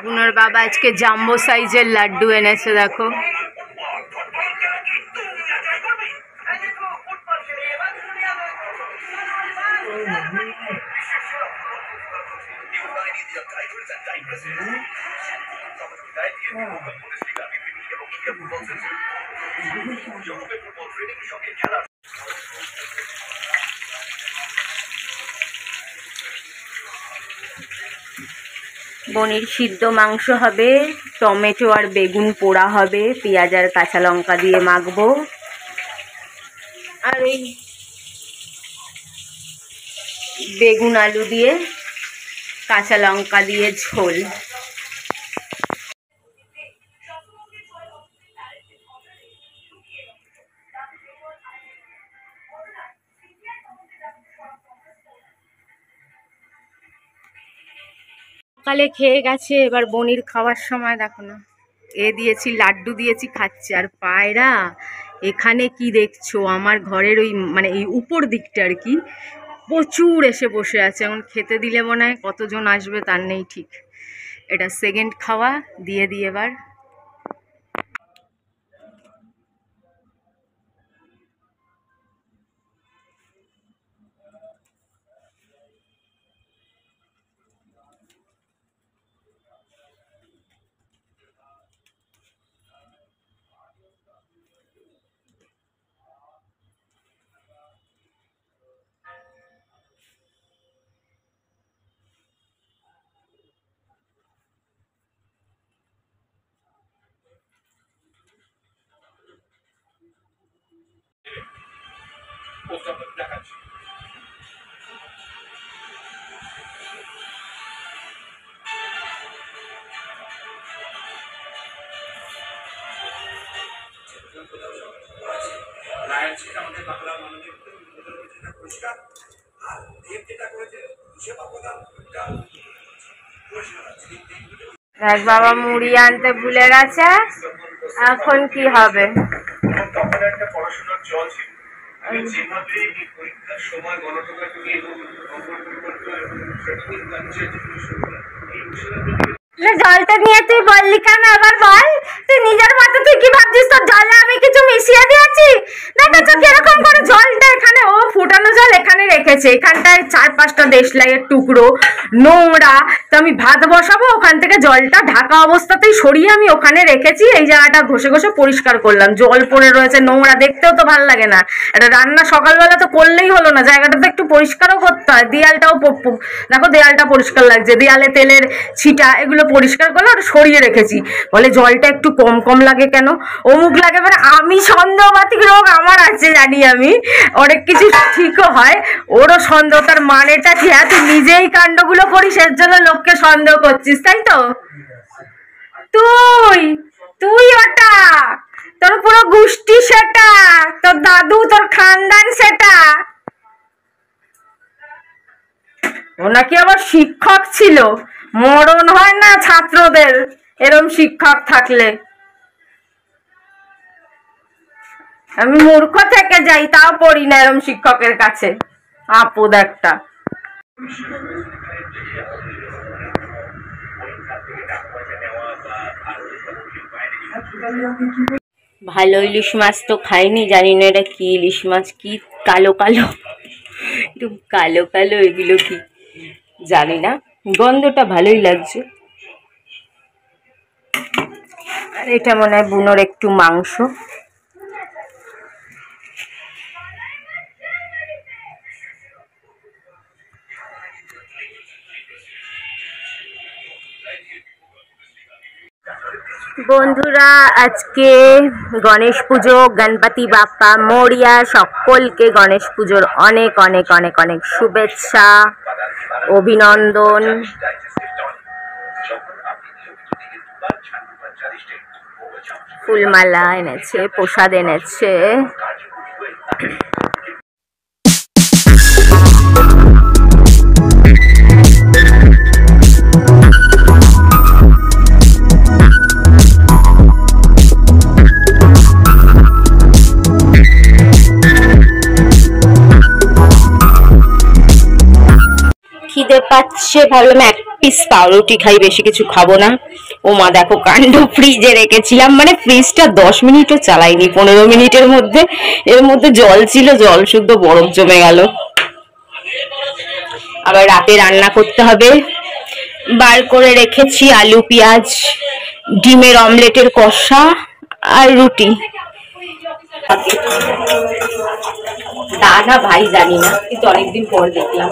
বুনোর বাবা আজকে জাম্বো সাইজের লাড্ডু এনেছে, দেখো। বনির সিদ্ধ মাংস হবে, টমেটো আর বেগুন পোড়া হবে, পেঁয়াজ আর কাঁচা লঙ্কা দিয়ে মাখবো। আর এই বেগুন আলু দিয়ে কাঁচা লঙ্কা দিয়ে ঝোল। সকালে খেয়ে গেছে, এবার বনির খাওয়ার সময় দেখো না, দিয়েছি লাড্ডু দিয়েছি, খাচ্ছে। আর পায়রা এখানে কি দেখছো, আমার ঘরের ওই মানে এই উপর দিকটা আর কি প্রচুর এসে বসে আছে। এখন খেতে দিলে মনে হয় কতজন আসবে তার নেই ঠিক। এটা সেকেন্ড খাওয়া, দিয়ে দিই এবার। এক বাবা মুড়ি আনতে ভুলে গেছে, এখন কি হবে? জলটা নিয়ে তুই বললি কেন? এবার বল, তুই নিজের মতো তুই কি ভাবছিস তোর জলে আমি কিছু মিশিয়ে দিয়েছি? দেখেছো কিরকম করে জলটা এখানে, ও ফুটানো জল এখানে রেখেছে, এখানটায় 4-5টা দেশলাইয়ের টুকরো নোংরা। তো আমি ভাত বসাবো, ওখান থেকে জলটা ঢাকা অবস্থাতেই সরিয়ে আমি ওখানে রেখেছি। এই জায়গাটা ঘষে ঘষে পরিষ্কার করলাম, জল পড়ে রয়েছে নোংরা, দেখতেও তো ভালো লাগে না। এটা রান্না সকালবেলা তো করলেই হলো না, জায়গাটা তো একটু পরিষ্কারও করতে হয়। দেয়ালটাও দেখো, দেয়ালটা পরিষ্কার লাগছে, দেয়ালে তেলের ছিটা, এগুলো পরিষ্কার করলে ওটা সরিয়ে রেখেছি। বলে জলটা একটু কম কম লাগে কেন, অমুক লাগে, মানে আমি সন্দেহবাতিক রোগ আমার আছে জানি আমি, অনেক কিছু ঠিকও হয়, ওরও সন্দেহ। তার মানেটা কি? হ্যাঁ, তুই নিজেই কাণ্ডগুলো করিস, এর জন্য লোককে সন্দেহ করছিস, তাই তো? তুই ওটা, তোর পুরো গোষ্ঠী সেটা, তোর দাদু, তোর খানদান সেটা। ও নাকি আবার শিক্ষক ছিল, মরণ হয় না ছাত্রদের এরম শিক্ষক থাকলে। আমি মূর্খ থেকে যাই, তাও পড়ি না এরম শিক্ষকের কাছে, আপদ একটা। ভালো ইলিশ মাছ তো খাইনি, জানি না এটা কি ইলিশ মাছ, কি কালো কালো, একটু কালো কালো, এগুলো কি জানি না, গন্ধটা ভালোই লাগছে। আর এটা মনে হয় বুনোর একটু মাংস। বন্ধুরা, আজকে গণেশ পুজো, গণপতি বাপ্পা মোরিয়া, সকলকে গণেশ পুজোর অনেক অনেক অনেক অনেক শুভেচ্ছা, অভিনন্দন। ফুলমালা এনেছে, প্রসাদ এনেছে। খিদে পাচ্ছে হচ্ছে, ভাবলাম এক পিস পাউরুটি খাই, বেশি কিছু খাবো না। ও মা দেখো কাণ্ড, ফ্রিজে রেখেছিলাম, মানে ফ্রিজটা 10 মিনিটও চালাইনি, 15 মিনিটের মধ্যে এর মধ্যে জল ছিল, জল শুদ্ধ বরফ জমে গেল। আবার রাতে রান্না করতে হবে। বার করে রেখেছি আলু পেঁয়াজ, ডিমের অমলেটের কষা আর রুটি। দাদা ভাই জানি না, কিন্তু অনেকদিন পর দেখলাম।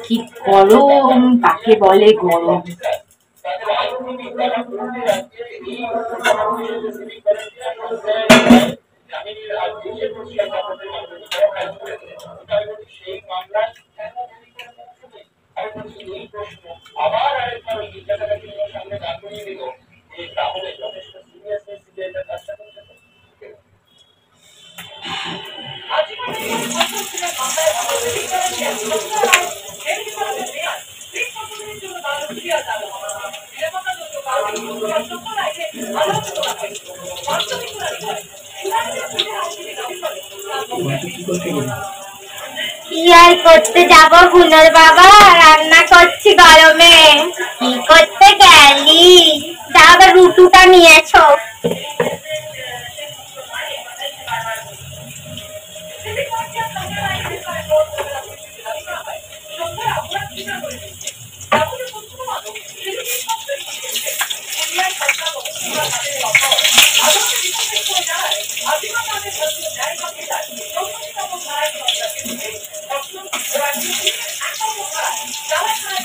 কি গরম, কাকে বলে গরম। কি আর করতে যাবো গুনার বাবা, রান্না করছি গরমে। কি করতে গেলি? যাও রুটুটা নিয়েছো।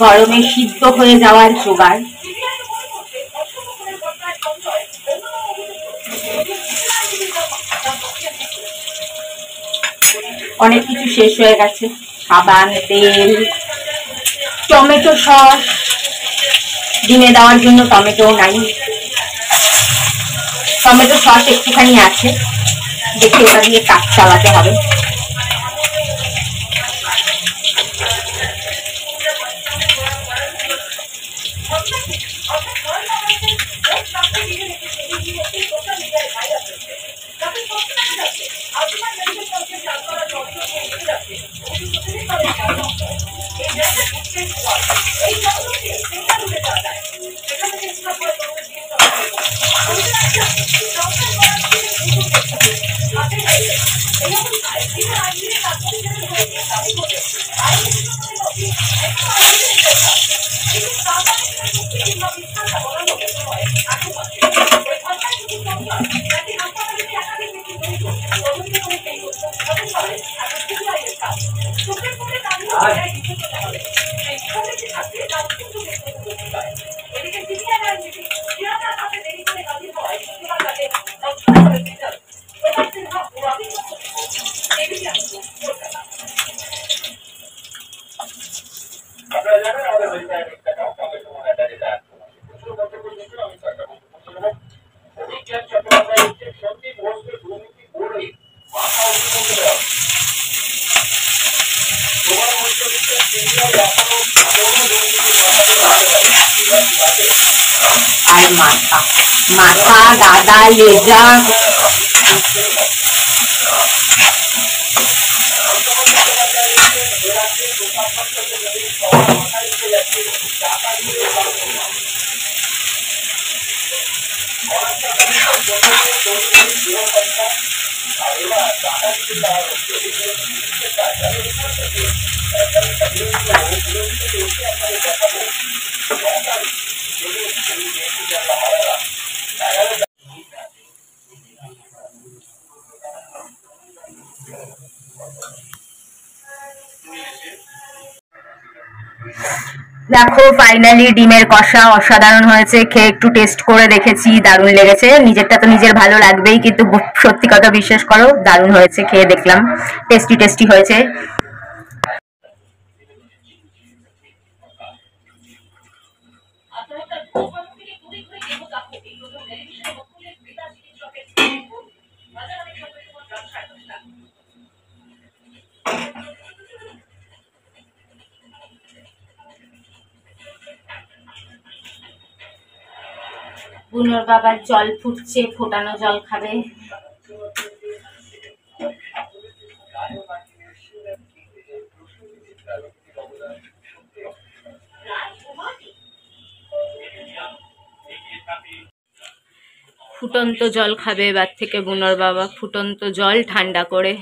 গরমে সিদ্ধ হয়ে যাওয়ার জোগাড়। অনেক কিছু শেষ হয়ে গেছে, সাবান, তেল, টমেটো সস, ডিমে দেওয়ার জন্য টমেটো নাই, টমেটো সস একটুখানি আছে, দেখি ওটা দিয়ে কাজ চালাতে হবে। আর মাথা মাথা দাদা লেজা দেখো ফাইনালি ডিমের কষা অসাধারণ হয়েছে, খেয়ে একটু টেস্ট করে দেখেছি, দারুণ লেগেছে। নিজেরটা তো নিজের ভালো লাগবেই, কিন্তু সত্যি কথা বিশ্বাস করো দারুণ হয়েছে, খেয়ে দেখলাম টেস্টি টেস্টি হয়েছে। বুনোর বাবার জল ফুটছে, ফোটানো জল খাবে। ফুটন্ত জল খাবে এবার থেকে বুনোর বাবা, ফুটন্ত জল ঠান্ডা করে।